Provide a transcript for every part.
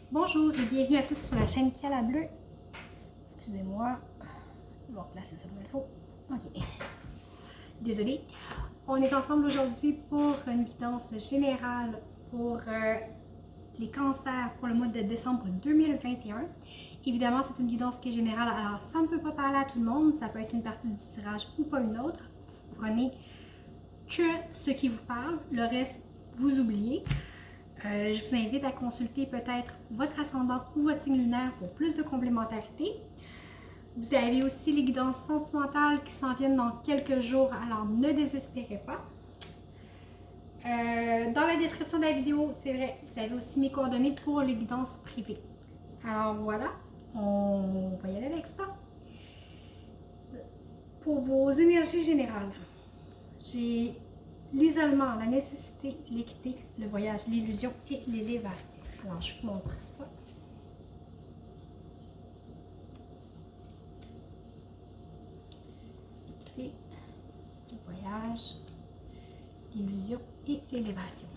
Bonjour et bienvenue à tous sur la chaîne Cala Bleu. Excusez-moi, je vais replacer ça comme il faut. Ok, désolée. On est ensemble aujourd'hui pour une guidance générale pour les cancers pour le mois de décembre 2021. Évidemment, c'est une guidance qui est générale, alors ça ne peut pas parler à tout le monde. Ça peut être une partie du tirage ou pas une autre. Vous prenez que ce qui vous parle, le reste, vous oubliez. Je vous invite à consulter peut-être votre ascendant ou votre signe lunaire pour plus de complémentarité. Vous avez aussi les guidances sentimentales qui s'en viennent dans quelques jours, alors ne désespérez pas. Dans la description de la vidéo, c'est vrai, vous avez aussi mes coordonnées pour les guidances privées. Alors voilà, on va y aller avec ça. Pour vos énergies générales, j'ai l'isolement, la nécessité, l'équité, le voyage, l'illusion et l'élévation. Alors, je vous montre ça. L'équité, le voyage, l'illusion et l'élévation.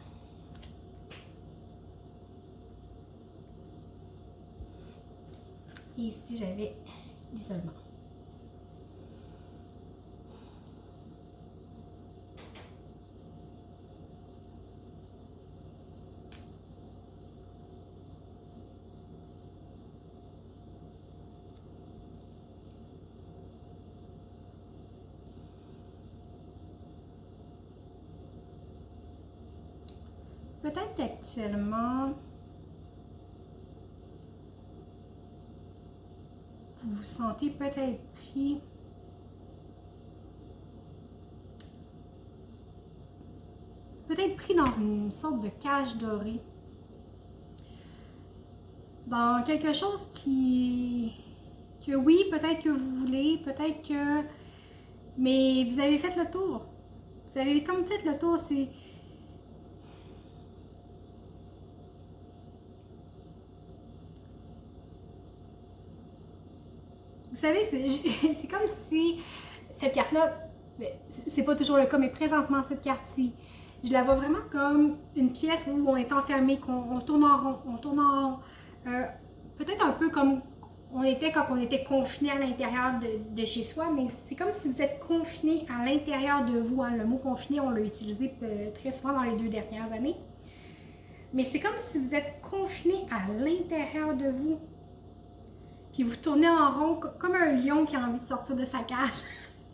Et ici, j'avais l'isolement. Peut-être qu'actuellement, vous vous sentez peut-être pris dans une sorte de cage dorée. Dans quelque chose que oui, peut-être que vous voulez, peut-être que... Mais vous avez fait le tour. Vous avez comme fait le tour, c'est... Vous savez, c'est comme si cette carte-là, c'est pas toujours le cas, mais présentement, cette carte-ci, je la vois vraiment comme une pièce où on est enfermé, qu'on tourne en rond, on tourne en rond. Peut-être un peu comme on était quand on était confiné à l'intérieur de chez soi, mais c'est comme si vous êtes confiné à l'intérieur de vous. Hein. Le mot confiné, on l'a utilisé très souvent dans les 2 dernières années. Mais c'est comme si vous êtes confiné à l'intérieur de vous. Puis vous tournez en rond comme un lion qui a envie de sortir de sa cage.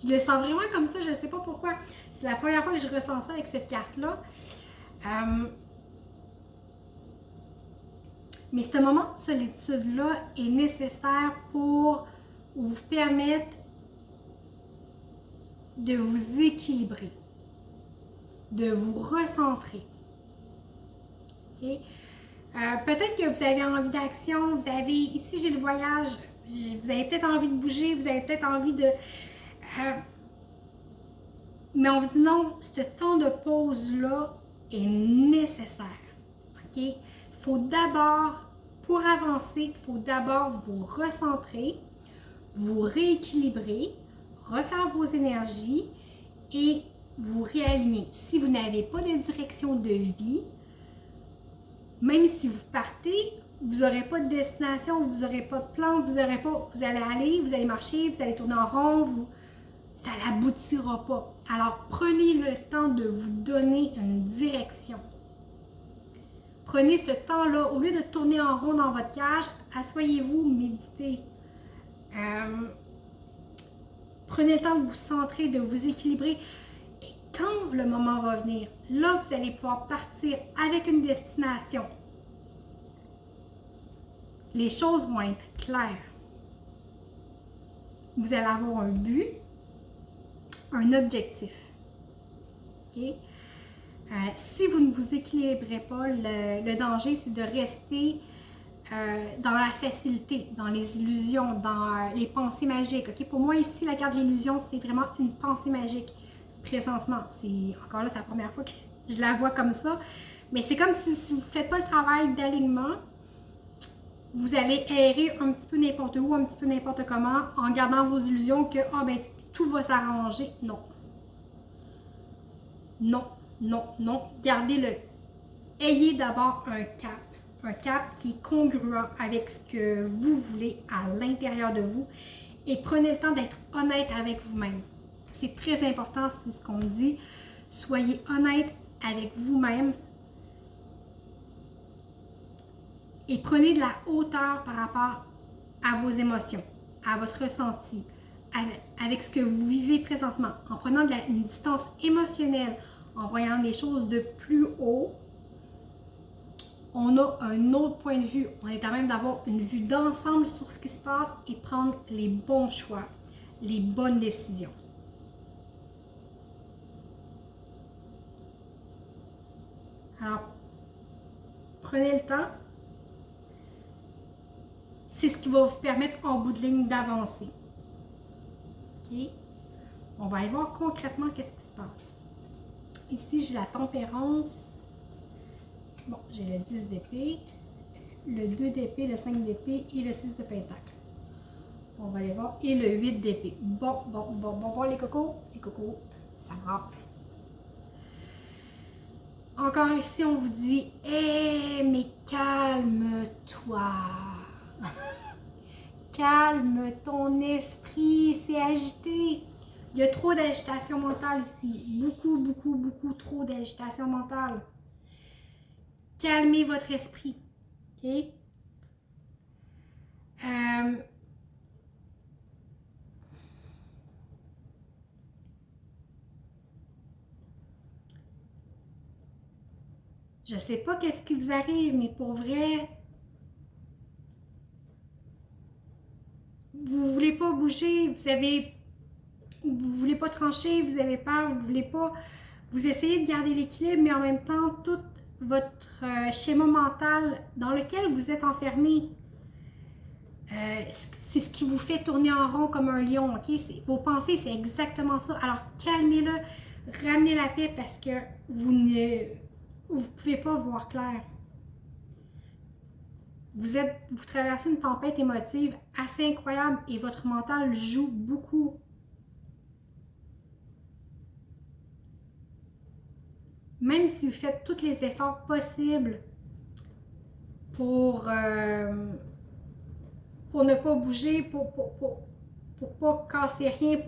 Je le sens vraiment comme ça, je ne sais pas pourquoi. C'est la première fois que je ressens ça avec cette carte-là. Mais ce moment de solitude-là est nécessaire pour vous permettre de vous équilibrer, de vous recentrer. Okay? Peut-être que vous avez envie d'action, vous avez, ici j'ai le voyage, vous avez peut-être envie de bouger, vous avez peut-être envie de... mais on vous dit non, ce temps de pause-là est nécessaire. OK? Il faut d'abord, pour avancer, il faut d'abord vous recentrer, vous rééquilibrer, refaire vos énergies et vous réaligner. Si vous n'avez pas de direction de vie, même si vous partez, vous n'aurez pas de destination, vous n'aurez pas de plan, vous allez aller, vous allez marcher, vous allez tourner en rond, ça n'aboutira pas. Alors prenez le temps de vous donner une direction. Prenez ce temps-là, au lieu de tourner en rond dans votre cage, asseyez-vous, méditez. Prenez le temps de vous centrer, de vous équilibrer. Et quand le moment va venir, là, vous allez pouvoir partir avec une destination. Les choses vont être claires. Vous allez avoir un but, un objectif. Okay? Si vous ne vous équilibrez pas, le danger, c'est de rester dans la facilité, dans les illusions, dans les pensées magiques. Okay? Pour moi, ici, la carte de l'illusion, c'est vraiment une pensée magique présentement. Encore là, c'est la première fois que je la vois comme ça. Mais c'est comme si vous ne faites pas le travail d'alignement, vous allez errer un petit peu n'importe où, un petit peu n'importe comment, en gardant vos illusions que tout va s'arranger. Non. Non, non, non. Gardez-le. Ayez d'abord un cap, un cap qui est congruent avec ce que vous voulez à l'intérieur de vous. Et prenez le temps d'être honnête avec vous-même. C'est très important, c'est ce qu'on dit. Soyez honnête avec vous-même. Et prenez de la hauteur par rapport à vos émotions, à votre ressenti, avec ce que vous vivez présentement. En prenant une distance émotionnelle, en voyant les choses de plus haut, on a un autre point de vue. On est à même d'avoir une vue d'ensemble sur ce qui se passe et prendre les bons choix, les bonnes décisions. Alors, prenez le temps. C'est ce qui va vous permettre en bout de ligne d'avancer. OK? On va aller voir concrètement qu'est-ce qui se passe. Ici, j'ai la tempérance. Bon, j'ai le 10 d'épée, le 2 d'épée, le 5 d'épée et le 6 de pentacle. On va aller voir. Et le 8 d'épée. Bon, les cocos, ça brasse. Encore ici, on vous dit, hé, mais calme-toi. Calme ton esprit, c'est agité. Il y a trop d'agitation mentale ici. Beaucoup trop d'agitation mentale. Calmez votre esprit. OK? Je sais pas qu'est-ce qui vous arrive, mais pour vrai, vous voulez pas bouger, vous voulez pas trancher, vous avez peur, vous voulez pas, vous essayez de garder l'équilibre, mais en même temps, tout votre schéma mental dans lequel vous êtes enfermé, c'est ce qui vous fait tourner en rond comme un lion, ok? Vos pensées, c'est exactement ça. Alors, calmez-le, ramenez la paix parce que vous ne pouvez pas voir clair. Vous traversez une tempête émotive assez incroyable et votre mental joue beaucoup. Même si vous faites tous les efforts possibles pour ne pas bouger, pour pas casser rien,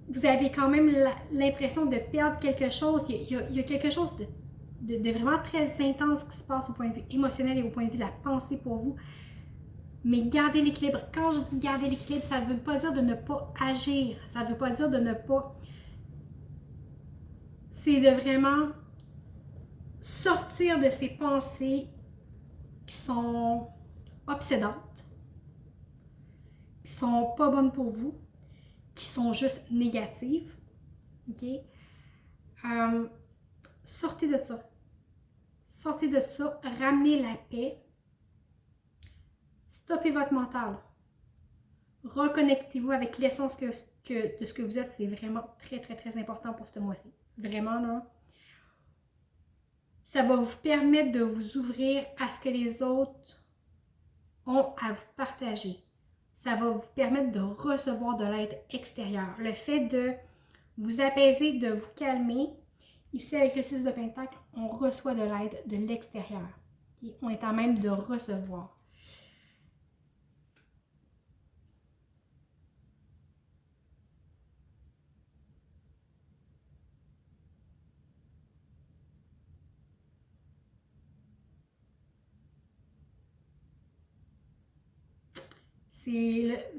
vous avez quand même l'impression de perdre quelque chose. Il y a quelque chose de vraiment très intense qui se passe au point de vue émotionnel et au point de vue de la pensée pour vous. Mais gardez l'équilibre. Quand je dis garder l'équilibre, ça ne veut pas dire de ne pas agir. Ça ne veut pas dire de ne pas... C'est de vraiment sortir de ces pensées qui sont obsédantes, qui sont pas bonnes pour vous, qui sont juste négatives. OK? Sortez de ça. Sortez de ça. Ramenez la paix. Stoppez votre mental. Reconnectez-vous avec l'essence de ce que vous êtes. C'est vraiment très important pour ce mois-ci. Vraiment, là. Ça va vous permettre de vous ouvrir à ce que les autres ont à vous partager. Ça va vous permettre de recevoir de l'aide extérieure. Le fait de vous apaiser, de vous calmer. Ici, avec le 6 de pentacle, on reçoit de l'aide de l'extérieur. On est en même de recevoir.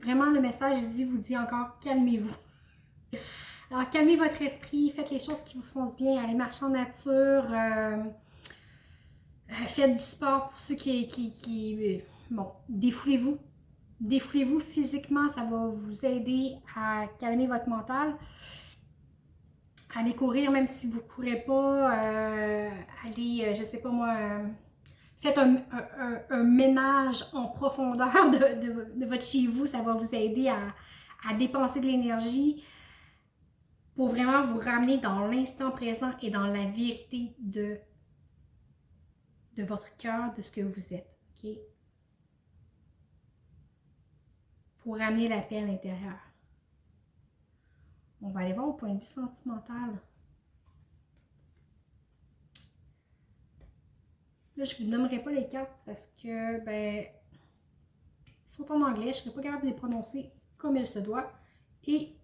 Vraiment le message vous dit encore calmez-vous. Alors calmez votre esprit, faites les choses qui vous font du bien, allez marcher en nature, faites du sport pour ceux bon, défoulez-vous. Défoulez-vous physiquement, ça va vous aider à calmer votre mental. Allez courir même si vous ne courez pas, allez, je sais pas moi, faites un ménage en profondeur de votre chez vous, ça va vous aider à dépenser de l'énergie pour vraiment vous ramener dans l'instant présent et dans la vérité de votre cœur, de ce que vous êtes. OK? Pour ramener la paix à l'intérieur. On va aller voir au point de vue sentimental. Là, je ne vous nommerai pas les cartes parce que, ben, ils sont en anglais, je ne serai pas capable de les prononcer comme il se doit et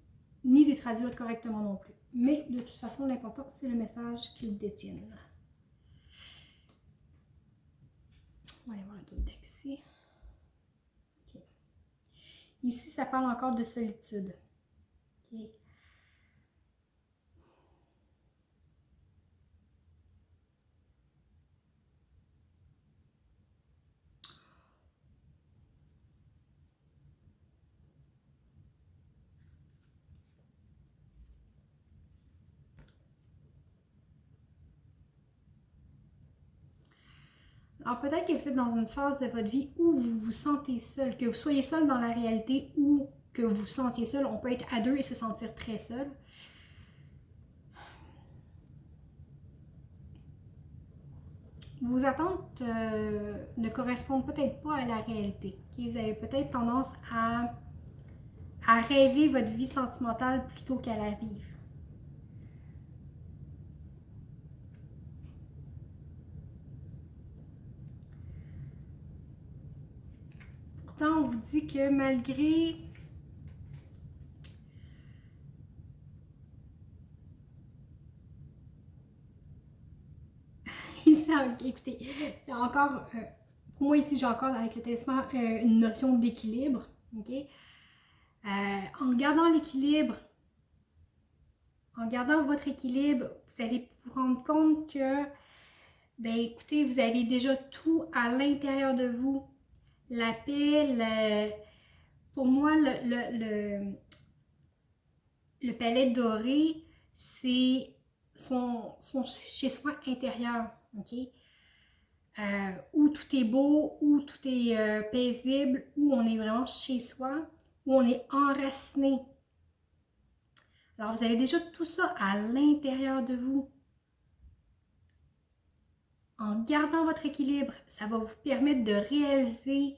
ni de les traduire correctement non plus. Mais de toute façon, l'important, c'est le message qu'ils détiennent. On va aller voir un autre deck ici. Okay. Ici, ça parle encore de solitude. Okay. Alors peut-être que vous êtes dans une phase de votre vie où vous vous sentez seul, que vous soyez seul dans la réalité ou que vous vous sentiez seul. On peut être à deux et se sentir très seul. Vos attentes ne correspondent peut-être pas à la réalité. Okay? Vous avez peut-être tendance à rêver votre vie sentimentale plutôt qu'à la vivre. Pourtant, on vous dit que malgré écoutez, c'est encore, pour moi ici, j'ai encore avec le talisman une notion d'équilibre. Okay? En gardant l'équilibre, en gardant votre équilibre, vous allez vous rendre compte que, ben écoutez, vous avez déjà tout à l'intérieur de vous. La paix, pour moi, le palais doré, c'est son chez-soi intérieur, ok? Où tout est beau, où tout est paisible, où on est vraiment chez soi, où on est enraciné. Alors, vous avez déjà tout ça à l'intérieur de vous. En gardant votre équilibre, ça va vous permettre de réaliser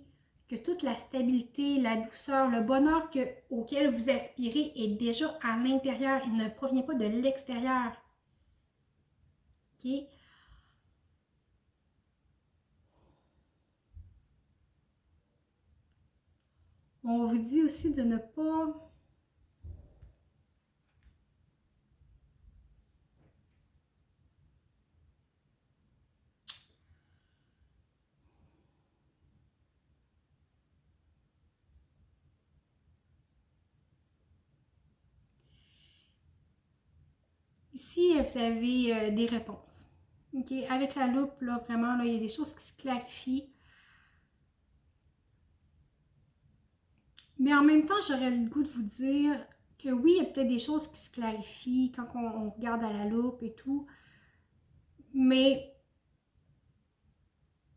que toute la stabilité, la douceur, le bonheur auquel vous aspirez est déjà à l'intérieur. Il ne provient pas de l'extérieur. Okay? On vous dit aussi de ne pas ici, vous avez des réponses. Okay? Avec la loupe, là, vraiment, là, il y a des choses qui se clarifient. Mais en même temps, j'aurais le goût de vous dire que oui, il y a peut-être des choses qui se clarifient quand on regarde à la loupe et tout. Mais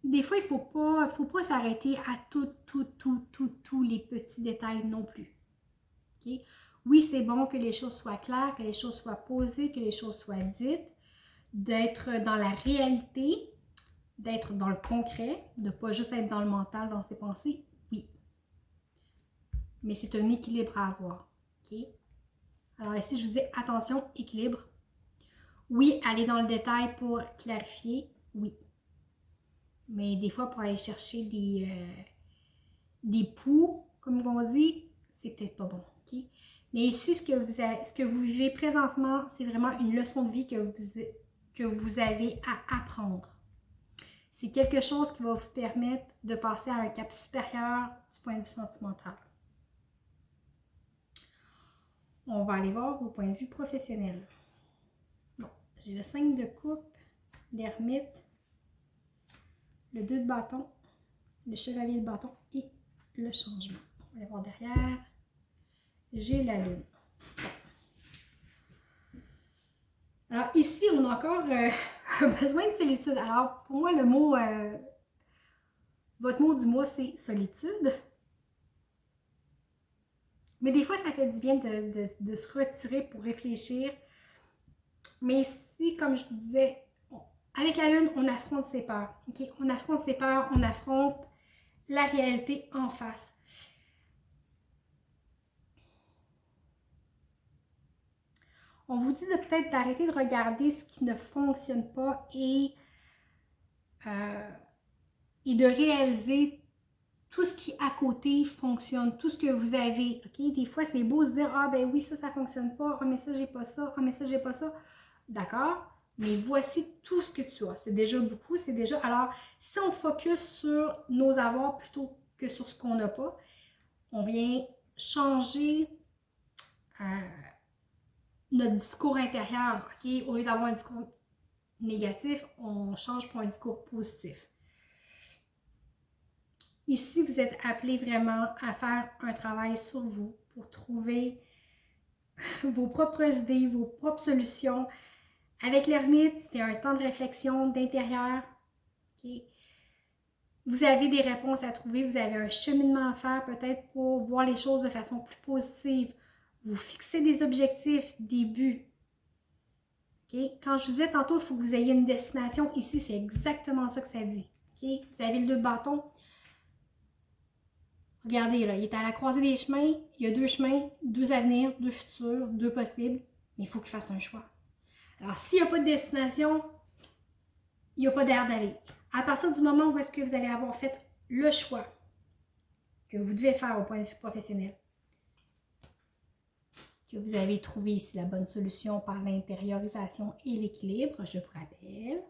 des fois, il ne faut pas s'arrêter à tous les petits détails non plus. Okay? Oui, c'est bon que les choses soient claires, que les choses soient posées, que les choses soient dites, d'être dans la réalité, d'être dans le concret, de ne pas juste être dans le mental, dans ses pensées, oui. Mais c'est un équilibre à avoir. Okay? Alors ici, je vous dis attention, équilibre. Oui, aller dans le détail pour clarifier, oui. Mais des fois, pour aller chercher des poux, comme on dit, c'est peut-être pas bon. Okay? Mais ici, ce que vous vivez présentement, c'est vraiment une leçon de vie que vous avez à apprendre. C'est quelque chose qui va vous permettre de passer à un cap supérieur du point de vue sentimental. On va aller voir au point de vue professionnel. Bon, j'ai le 5 de coupe, l'ermite, le 2 de bâton, le chevalier de bâton et le changement. On va aller voir derrière. J'ai la lune. Alors ici, on a encore besoin de solitude. Alors pour moi, votre mot du mois, c'est solitude. Mais des fois, ça fait du bien de se retirer pour réfléchir. Mais ici, comme je vous disais, avec la lune, on affronte ses peurs. Okay? On affronte ses peurs, on affronte la réalité en face. On vous dit de peut-être d'arrêter de regarder ce qui ne fonctionne pas et et de réaliser tout ce qui à côté fonctionne, tout ce que vous avez. OK? Des fois, c'est beau se dire, ah ben oui, ça fonctionne pas, ah mais ça, j'ai pas ça, ah mais ça, j'ai pas ça. D'accord? Mais voici tout ce que tu as. C'est déjà beaucoup, c'est déjà... Alors, si on focus sur nos avoirs plutôt que sur ce qu'on n'a pas, on vient changer notre discours intérieur. OK? Au lieu d'avoir un discours négatif, on change pour un discours positif. Ici, vous êtes appelé vraiment à faire un travail sur vous pour trouver vos propres idées, vos propres solutions. Avec l'ermite, c'est un temps de réflexion, d'intérieur. Okay? Vous avez des réponses à trouver, vous avez un cheminement à faire peut-être pour voir les choses de façon plus positive. Vous fixez des objectifs, des buts. Okay? Quand je vous disais tantôt, il faut que vous ayez une destination. Ici, c'est exactement ça que ça dit. Okay? Vous avez le 2 bâtons. Regardez, là, il est à la croisée des chemins. Il y a 2 chemins, 2 avenirs, 2 futurs, 2 possibles. Mais il faut qu'il fasse un choix. Alors, s'il n'y a pas de destination, il n'y a pas d'air d'aller. À partir du moment où est-ce que vous allez avoir fait le choix que vous devez faire au point de vue professionnel, que vous avez trouvé ici la bonne solution par l'intériorisation et l'équilibre, je vous rappelle,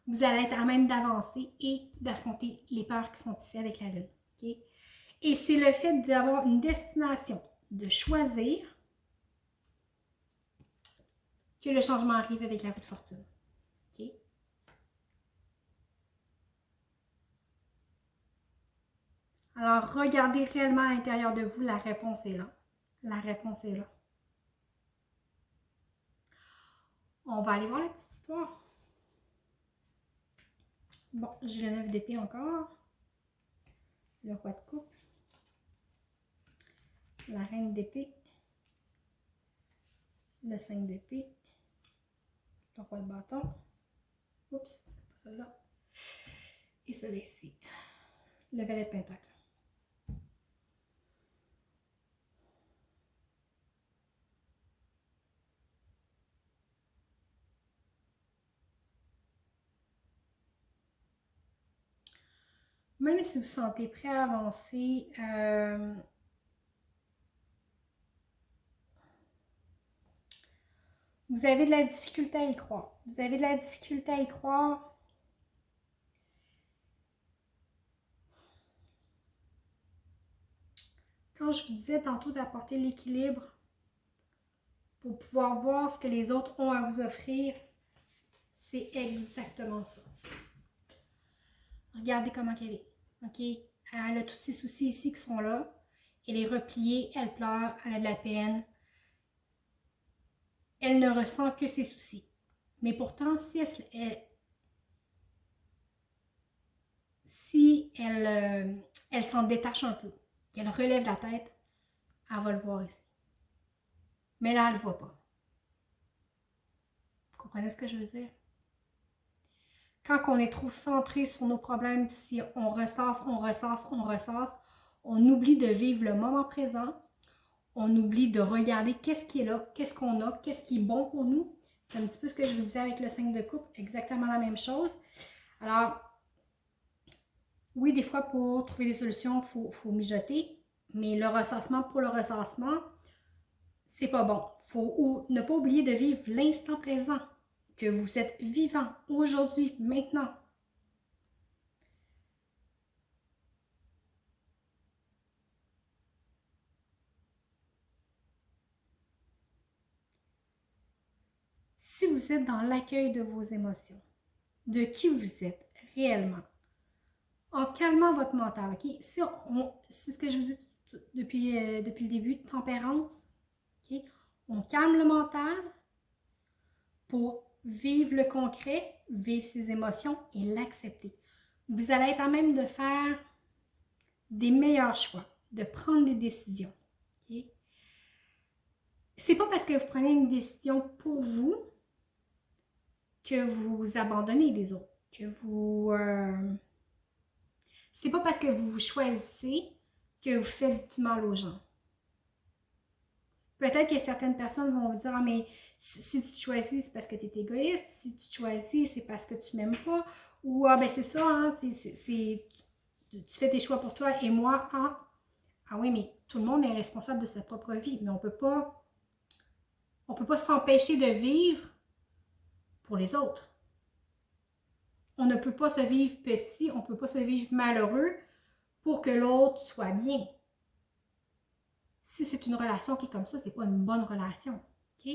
vous allez être à même d'avancer et d'affronter les peurs qui sont ici avec la Lune. Okay? Et c'est le fait d'avoir une destination, de choisir, que le changement arrive avec la roue de fortune. Okay? Alors, regardez réellement à l'intérieur de vous, la réponse est là. La réponse est là. On va aller voir la petite histoire. Bon, j'ai le 9 d'épée encore. Le roi de coupe. La reine d'épée. Le 5 d'épée. Le roi de bâton. Oups, c'est pas celui-là. Et celui ici. Le valet de pentacle. Même si vous vous sentez prêt à avancer, vous avez de la difficulté à y croire. Vous avez de la difficulté à y croire. Quand je vous disais tantôt d'apporter l'équilibre pour pouvoir voir ce que les autres ont à vous offrir, c'est exactement ça. Regardez comment elle est. OK? Elle a tous ces soucis ici qui sont là. Elle est repliée, elle pleure, elle a de la peine. Elle ne ressent que ses soucis. Mais pourtant, si elle s'en détache un peu, qu'elle relève la tête, elle va le voir ici. Mais là, elle ne le voit pas. Vous comprenez ce que je veux dire? Quand on est trop centré sur nos problèmes, si on ressasse, on oublie de vivre le moment présent, on oublie de regarder qu'est-ce qui est là, qu'est-ce qu'on a, qu'est-ce qui est bon pour nous. C'est un petit peu ce que je vous disais avec le 5 de coupe, exactement la même chose. Alors, oui, des fois, pour trouver des solutions, il faut mijoter, mais le ressassement pour le ressassement, c'est pas bon. Il faut ne pas oublier de vivre l'instant présent, que vous êtes vivant aujourd'hui, maintenant. Si vous êtes dans l'accueil de vos émotions, de qui vous êtes réellement, en calmant votre mental, ok? C'est ce que je vous dis depuis le début, tempérance, ok? On calme le mental pour vivre le concret, vivre ses émotions et l'accepter. Vous allez être à même de faire des meilleurs choix, de prendre des décisions. Okay? C'est pas parce que vous prenez une décision pour vous que vous abandonnez les autres, que vous... c'est pas parce que vous vous choisissez que vous faites du mal aux gens. Peut-être que certaines personnes vont vous dire « Ah, mais Si tu te choisis, c'est parce que tu es égoïste. Si tu te choisis, c'est parce que tu m'aimes pas. Ou, ah ben c'est ça, hein, tu fais tes choix pour toi et moi, hein. Ah oui, mais tout le monde est responsable de sa propre vie. Mais on peut pas s'empêcher de vivre pour les autres. On ne peut pas se vivre petit, on ne peut pas se vivre malheureux pour que l'autre soit bien. Si c'est une relation qui est comme ça, c'est pas une bonne relation. OK?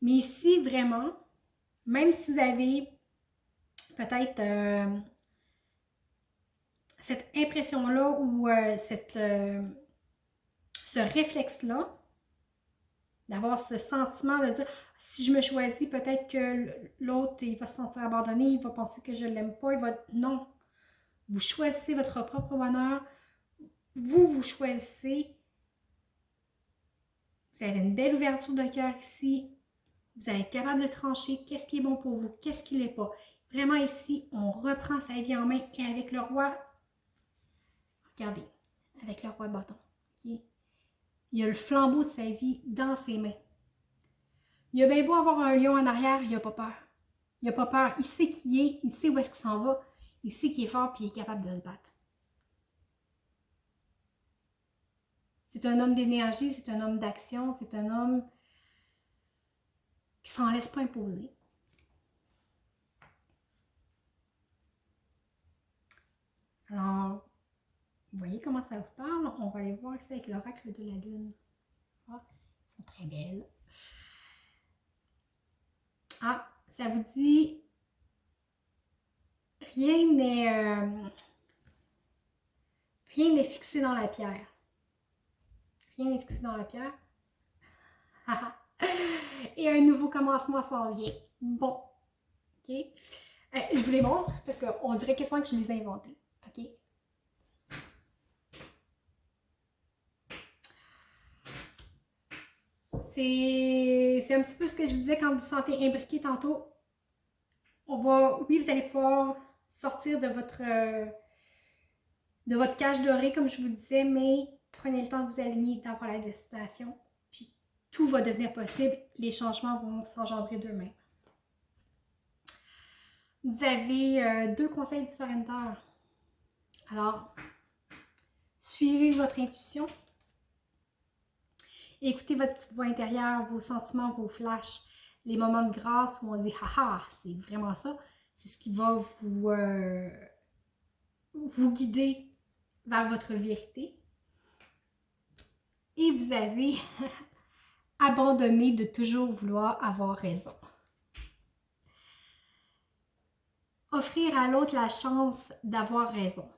Mais si vraiment, même si vous avez peut-être cette impression-là ou ce réflexe-là, d'avoir ce sentiment de dire si je me choisis, peut-être que l'autre, il va se sentir abandonné, il va penser que je ne l'aime pas, il va... Non. Vous choisissez votre propre bonheur. Vous choisissez. Vous avez une belle ouverture de cœur ici. Vous allez être capable de trancher qu'est-ce qui est bon pour vous, qu'est-ce qui ne l'est pas. Vraiment ici, on reprend sa vie en main et avec le roi, regardez, avec le roi de bâton. Okay? Il a le flambeau de sa vie dans ses mains. Il a bien beau avoir un lion en arrière, il n'a pas peur. Il n'a pas peur. Il sait qui il est, il sait où est-ce qu'il s'en va. Il sait qu'il est fort et il est capable de se battre. C'est un homme d'énergie, c'est un homme d'action, c'est un homme qui s'en laisse pas imposer. Alors, vous voyez comment ça vous parle? On va aller voir ici avec l'oracle de la lune. Ah, ils sont très belles. Ah, ça vous dit rien n'est fixé dans la pierre. Rien n'est fixé dans la pierre. Et un nouveau commencement s'en vient. Bon. OK? Je vous les montre parce qu'on dirait quasiment que je les ai inventés. OK? C'est un petit peu ce que je vous disais quand vous vous sentez imbriqué tantôt. Oui, vous allez pouvoir sortir de votre cage dorée, comme je vous disais, mais prenez le temps de vous aligner dans la destination. Puis tout va devenir possible. Les changements vont s'engendrer d'eux-mêmes. Vous avez 2 conseils du surrender. Alors, suivez votre intuition. Écoutez votre petite voix intérieure, vos sentiments, vos flashs, les moments de grâce où on dit « haha, c'est vraiment ça ». C'est ce qui va vous guider vers votre vérité. Et vous avez abandonné de toujours vouloir avoir raison. Offrir à l'autre la chance d'avoir raison.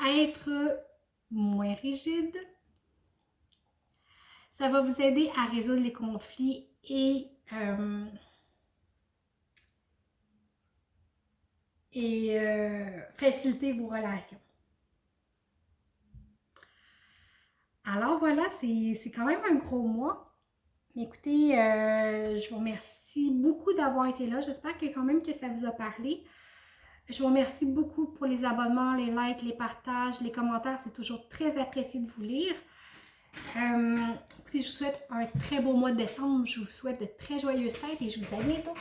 Être moins rigide. Ça va vous aider à résoudre les conflits et faciliter vos relations. Alors voilà, c'est quand même un gros mois. Mais écoutez, je vous remercie beaucoup d'avoir été là. J'espère que quand même que ça vous a parlé. Je vous remercie beaucoup pour les abonnements, les likes, les partages, les commentaires. C'est toujours très apprécié de vous lire. Écoutez, je vous souhaite un très beau mois de décembre. Je vous souhaite de très joyeuses fêtes et je vous dis à bientôt.